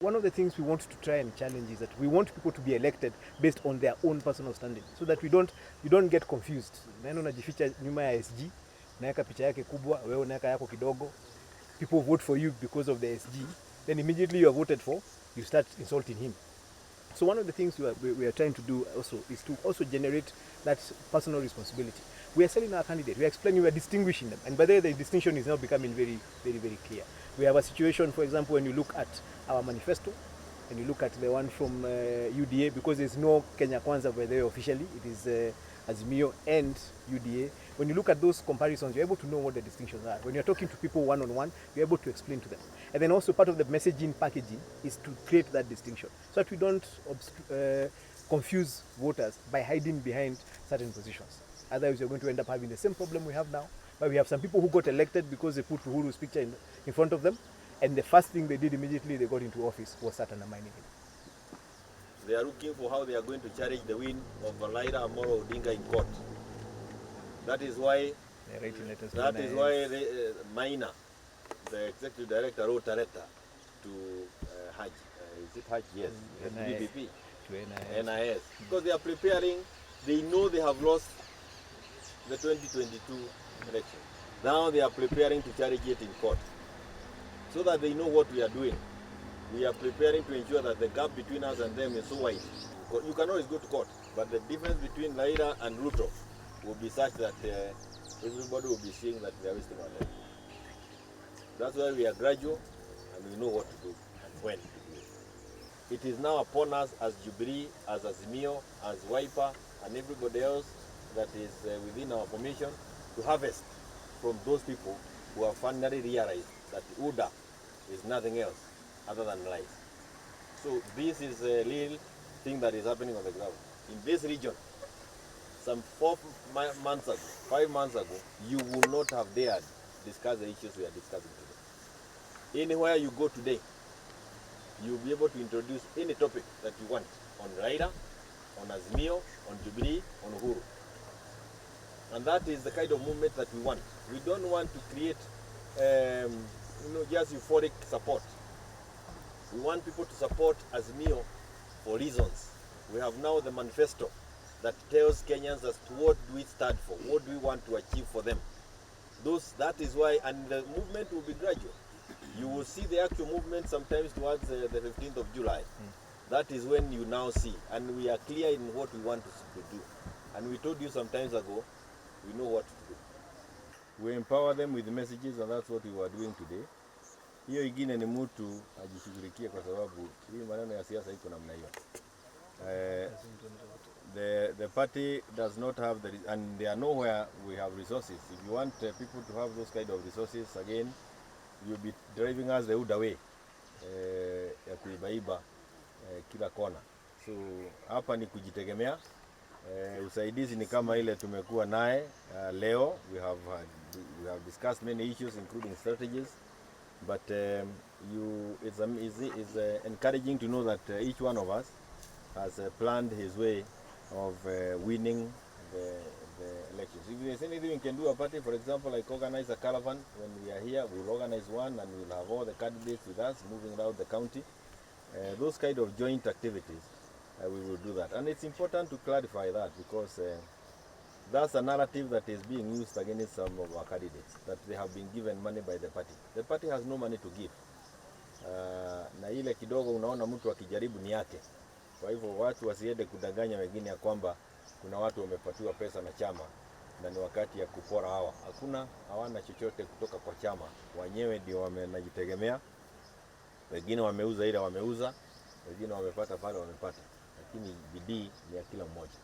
One of the things we want to try and challenge is that we want people to be elected based on their own personal standing, so that you don't get confused. Nani unajificha nyuma ya SG, unaweka picha yake kubwa, wewe unaweka yako kidogo. People vote for you because of the SG, then immediately you are voted for, you start insulting him. So one of the things we are trying to do also is to also generate that personal responsibility. We are selling our candidate. We are explaining, we are distinguishing them. And by the way, the distinction is now becoming very, very, very clear. We have a situation, for example, when you look at our manifesto, and you look at the one from UDA, because there's no Kenya Kwanza by the way officially, it is Azimio and UDA. When you look at those comparisons, you're able to know what the distinctions are. When you're talking to people one-on-one, you're able to explain to them. And then also part of the messaging packaging is to create that distinction, so that we don't confuse voters by hiding behind certain positions. Otherwise, you're going to end up having the same problem we have now, where we have some people who got elected because they put Uhuru's picture in front of them, and the first thing they did immediately they got into office was start undermining him. They are looking for how they are going to challenge the win of Raila Amolo Odinga in court. That is why Maina, the executive director, wrote a letter to Haj. Is it Haj? Yes. BBP. To NIS. Because they are preparing, they know they have lost the 2022 election. Now they are preparing to challenge it in court, so that they know what we are doing. We are preparing to ensure that the gap between us and them is so wide. You can always go to court, but the difference between Raila and Ruto will be such that everybody will be seeing that we are wasting our time. That's why we are gradual and we know what to do and when to do it. It is now upon us as Jubilee, as Azimio, as Wiper, and everybody else that is within our formation to harvest from those people who have finally realized that UDA is nothing else other than lies. So this is a real thing that is happening on the ground. In this region, some 5 months ago, you would not have dared discuss the issues we are discussing today. Anywhere you go today, you'll be able to introduce any topic that you want on Raila, on Azimio, on Jubilee, on Uhuru. And that is the kind of movement that we want. We don't want to create just euphoric support. We want people to support Azimio for reasons. We have now the manifesto that tells Kenyans as to what do we stand for, what do we want to achieve for them. That is why, and the movement will be gradual. You will see the actual movement sometimes towards the 15th of July. That is when you now see, and we are clear in what we want to do. And we told you some times ago, we know what to do. We empower them with messages, and that's what we were doing today. Hiyo ingine ni mtu ajishughulikie, kwa sababu hii maneno ya siasa iko namna hiyo. The party does not have and they are nowhere we have resources. If you want people to have those kind of resources, again, you'll be driving us the UDA way ya kuibaiba kila kona. So hapa ni kujitegemea. Usaidizi ni kama ile tumekuwa naye leo. We have discussed many issues including strategies, but it's encouraging to know that each one of us has planned his way of winning the elections. If there's anything we can do a party, for example, like organize a caravan when we are here, we'll organize one and we'll have all the candidates with us moving around the county. Those kind of joint activities, we will do that. And it's important to clarify that, because that's a narrative that is being used against some of our candidates, that they have been given money by the party. The party has no money to give. Na ile kidogo unaona mtu akijaribu ni yake. Kwa hivyo watu wasiende kudanganya wengine ya kwamba kuna watu wamepatiwa pesa na chama na ni wakati ya kupora hawa. Hawana chochote kutoka kwa chama. Wenyewe ndio wanajitegemea. Wengine wameuza ile wameuza, wengine wamepata pale wamepata. Lakini bidii ni ya kila mmoja.